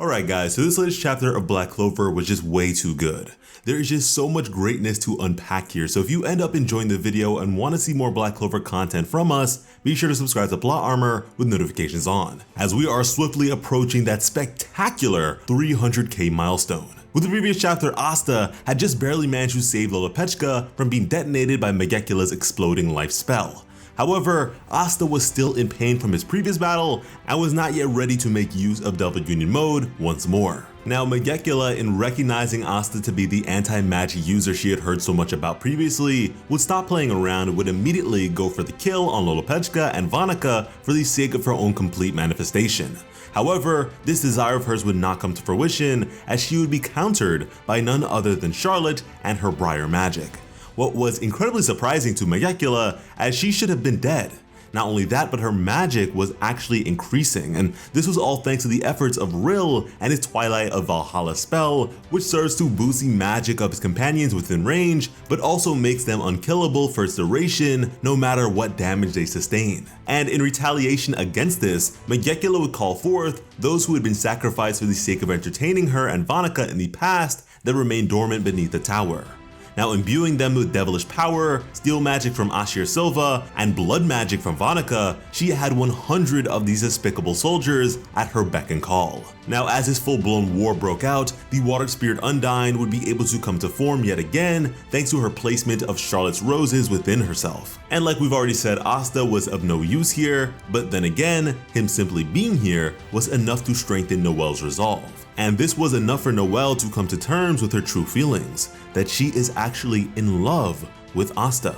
Alright guys, so this latest chapter of Black Clover was just way too good. There is just so much greatness to unpack here, so if you end up enjoying the video and want to see more Black Clover content from us, be sure to subscribe to Plot Armor with notifications on, as we are swiftly approaching that spectacular 300k milestone. With the previous chapter, Asta had just barely managed to save Lolopechka from being detonated by Magecula's exploding life spell. However, Asta was still in pain from his previous battle and was not yet ready to make use of Devil Union mode once more. Now Magecula, in recognizing Asta to be the anti-magic user she had heard so much about previously, would stop playing around and would immediately go for the kill on Lolopechka and Vanica for the sake of her own complete manifestation. However, this desire of hers would not come to fruition, as she would be countered by none other than Charlotte and her Briar magic. What was incredibly surprising to Magecula, as she should have been dead. Not only that, but her magic was actually increasing, and this was all thanks to the efforts of Rill and his Twilight of Valhalla spell, which serves to boost the magic of his companions within range, but also makes them unkillable for its duration, no matter what damage they sustain. And in retaliation against this, Magecula would call forth those who had been sacrificed for the sake of entertaining her and Vanica in the past that remained dormant beneath the tower. Now, imbuing them with devilish power, steel magic from Ashir Silva, and blood magic from Vanica, she had 100 of these despicable soldiers at her beck and call. Now, as this full-blown war broke out, the water-spirit Undyne would be able to come to form yet again thanks to her placement of Charlotte's roses within herself. And like we've already said, Asta was of no use here, but then again, him simply being here was enough to strengthen Noelle's resolve. And this was enough for Noelle to come to terms with her true feelings, that she is actually in love with Asta.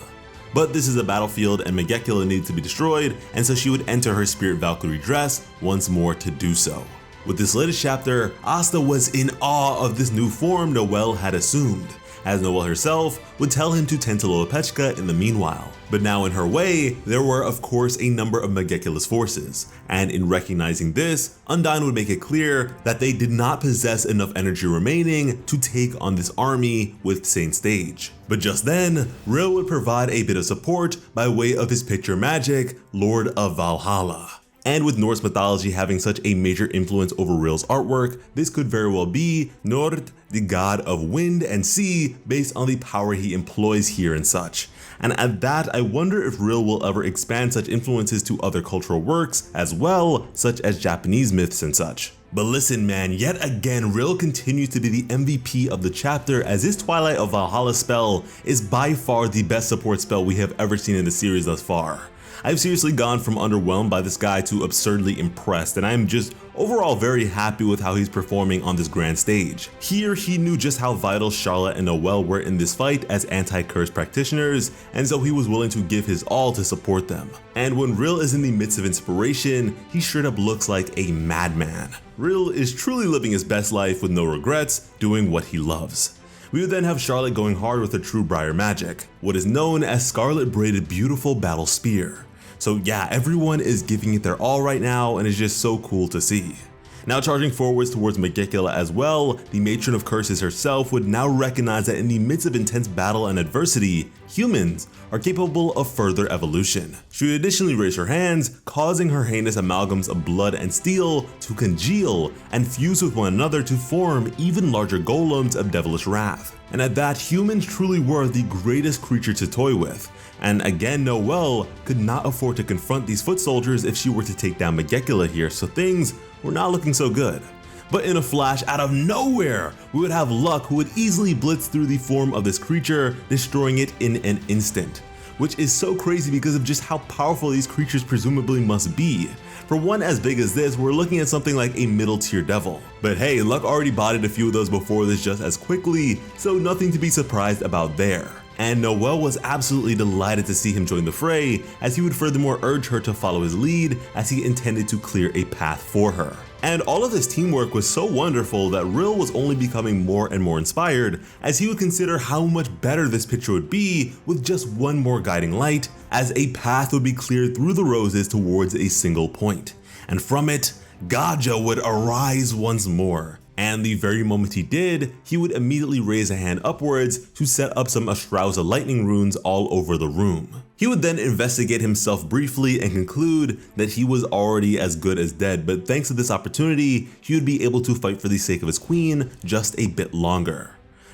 But this is a battlefield and Magecula needed to be destroyed, and so she would enter her Spirit Valkyrie dress once more to do so. With this latest chapter, Asta was in awe of this new form Noelle had assumed, as Noelle herself would tell him to tend to Lolopechka in the meanwhile. But now in her way, there were of course a number of Magecula's forces, and in recognizing this, Undyne would make it clear that they did not possess enough energy remaining to take on this army with Saint Stage. But just then, Rill would provide a bit of support by way of his picture magic, Lord of Valhalla. And with Norse mythology having such a major influence over Rill's artwork, this could very well be Njord, the god of wind and sea, based on the power he employs here and such. And at that, I wonder if Rill will ever expand such influences to other cultural works as well, such as Japanese myths and such. But listen man, yet again Rill continues to be the MVP of the chapter, as his Twilight of Valhalla spell is by far the best support spell we have ever seen in the series thus far. I've seriously gone from underwhelmed by this guy to absurdly impressed, and I'm just overall very happy with how he's performing on this grand stage. Here, he knew just how vital Charlotte and Noelle were in this fight as anti-curse practitioners, and so he was willing to give his all to support them. And when Rill is in the midst of inspiration, he straight up looks like a madman. Rill is truly living his best life with no regrets, doing what he loves. We would then have Charlotte going hard with her true Briar magic, what is known as Scarlet Braided Beautiful Battle Spear. So yeah, everyone is giving it their all right now, and it's just so cool to see. Now charging forwards towards Magecula as well, the Matron of Curses herself would now recognize that in the midst of intense battle and adversity, humans are capable of further evolution. She would additionally raise her hands, causing her heinous amalgams of blood and steel to congeal and fuse with one another to form even larger golems of devilish wrath. And at that, humans truly were the greatest creature to toy with. And again, Noelle could not afford to confront these foot soldiers if she were to take down Magecula here, so things were not looking so good. But in a flash, out of nowhere, we would have Luck, who would easily blitz through the form of this creature, destroying it in an instant. Which is so crazy because of just how powerful these creatures presumably must be. For one as big as this, we're looking at something like a middle tier devil. But hey, Luck already bodied a few of those before this just as quickly, so nothing to be surprised about there. And Noelle was absolutely delighted to see him join the fray, as he would furthermore urge her to follow his lead, as he intended to clear a path for her. And all of this teamwork was so wonderful that Rill was only becoming more and more inspired, as he would consider how much better this picture would be with just one more guiding light, as a path would be cleared through the roses towards a single point. And from it, Gaja would arise once more. And and the very moment he did, he would immediately raise a hand upwards to set up some Astrauza lightning runes all over the room. He would then investigate himself briefly and conclude that he was already as good as dead, but thanks to this opportunity, he would be able to fight for the sake of his queen just a bit longer.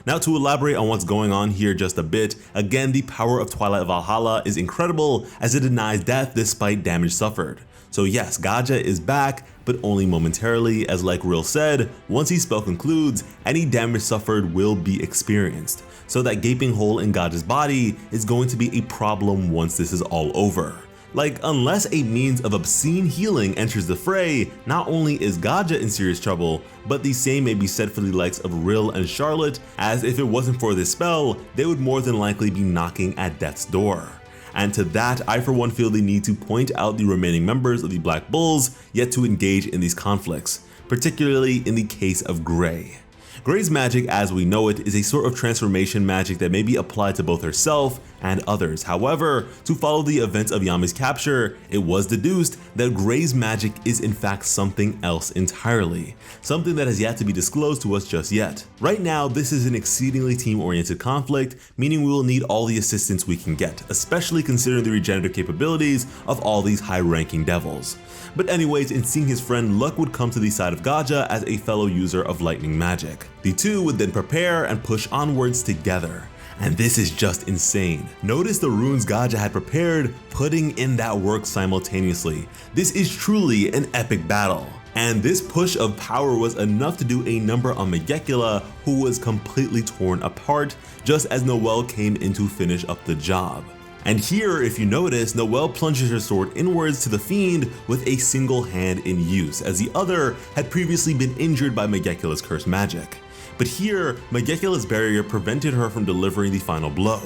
Now, to elaborate on what's going on here just a bit, again, the power of Twilight Valhalla is incredible as it denies death despite damage suffered. So yes, Gaja is back, but only momentarily, as like Rill said, once his spell concludes, any damage suffered will be experienced. So that gaping hole in Gaja's body is going to be a problem once this is all over. Like, unless a means of obscene healing enters the fray, not only is Gaja in serious trouble, but the same may be said for the likes of Rill and Charlotte, as if it wasn't for this spell, they would more than likely be knocking at death's door. And to that, I for one feel the need to point out the remaining members of the Black Bulls yet to engage in these conflicts, particularly in the case of Grey. Grey's magic as we know it is a sort of transformation magic that may be applied to both herself and others. However, to follow the events of Yami's capture, it was deduced that Grey's magic is in fact something else entirely, something that has yet to be disclosed to us just yet. Right now, this is an exceedingly team-oriented conflict, meaning we will need all the assistance we can get, especially considering the regenerative capabilities of all these high-ranking devils. But anyways, in seeing his friend, luck would come to the side of Gaja as a fellow user of lightning magic. The two would then prepare and push onwards together. And this is just insane. Notice the runes Gaja had prepared, putting in that work simultaneously. This is truly an epic battle. And this push of power was enough to do a number on Magecula, who was completely torn apart, just as Noelle came in to finish up the job. And here, if you notice, Noelle plunges her sword inwards to the fiend with a single hand in use, as the other had previously been injured by Magecula's cursed magic. But here, Magecula's barrier prevented her from delivering the final blow.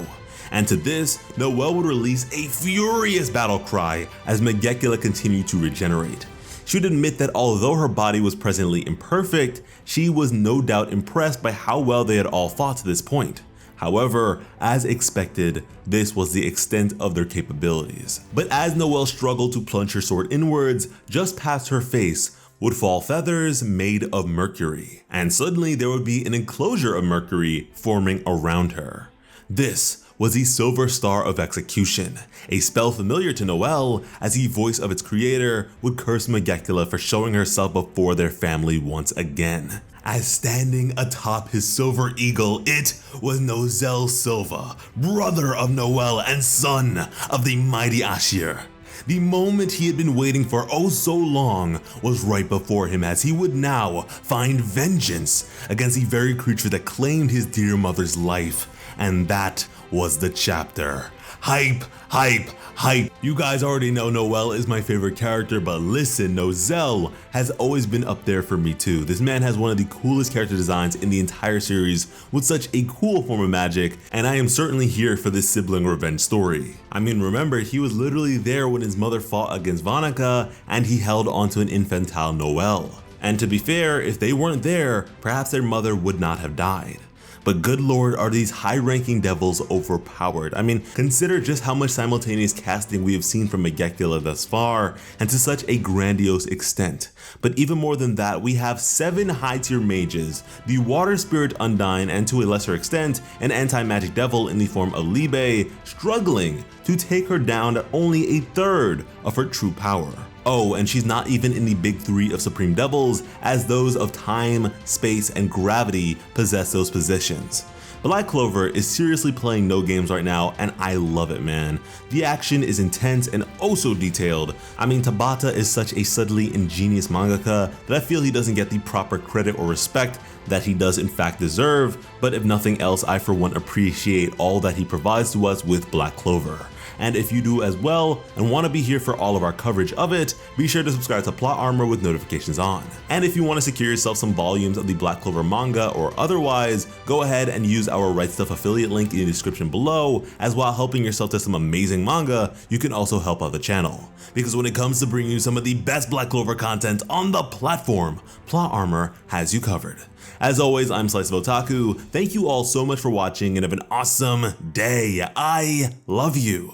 And to this, Noelle would release a furious battle cry as Magecula continued to regenerate. She would admit that although her body was presently imperfect, she was no doubt impressed by how well they had all fought to this point. However, as expected, this was the extent of their capabilities. But as Noelle struggled to plunge her sword inwards, just past her face would fall feathers made of mercury, and suddenly there would be an enclosure of mercury forming around her. This was the Silver Star of Execution, a spell familiar to Noelle, as the voice of its creator would curse Magecula for showing herself before their family once again. As standing atop his silver eagle, it was Nozel Silva, brother of Noelle and son of the mighty Ashir. The moment he had been waiting for oh so long was right before him, as he would now find vengeance against the very creature that claimed his dear mother's life. And that was the chapter. Hype, hype, hype. You guys already know Noelle is my favorite character, but listen, Nozel has always been up there for me too. This man has one of the coolest character designs in the entire series with such a cool form of magic, and I am certainly here for this sibling revenge story. I mean, remember, he was literally there when his mother fought against Vanica, and he held onto an infantile Noelle. And to be fair, if they weren't there, perhaps their mother would not have died. But good lord, are these high-ranking devils overpowered. I mean, consider just how much simultaneous casting we have seen from Magecula thus far, and to such a grandiose extent. But even more than that, we have 7 high-tier mages, the Water Spirit Undyne, and to a lesser extent, an anti-magic devil in the form of Libe, struggling to take her down at only a third of her true power. Oh, and she's not even in the big 3 of Supreme Devils, as those of Time, Space, and Gravity possess those positions. Black Clover is seriously playing no games right now, and I love it, man. The action is intense and oh so detailed. I mean, Tabata is such a subtly ingenious mangaka that I feel he doesn't get the proper credit or respect that he does in fact deserve, but if nothing else, I for one appreciate all that he provides to us with Black Clover. And if you do as well and want to be here for all of our coverage of it, be sure to subscribe to Plot Armor with notifications on. And if you want to secure yourself some volumes of the Black Clover manga or otherwise, go ahead and use our RightStuf affiliate link in the description below, as while helping yourself to some amazing manga, you can also help out the channel. Because when it comes to bringing you some of the best Black Clover content on the platform, Plot Armor has you covered. As always, I'm Slice of Otaku. Thank you all so much for watching and have an awesome day. I love you.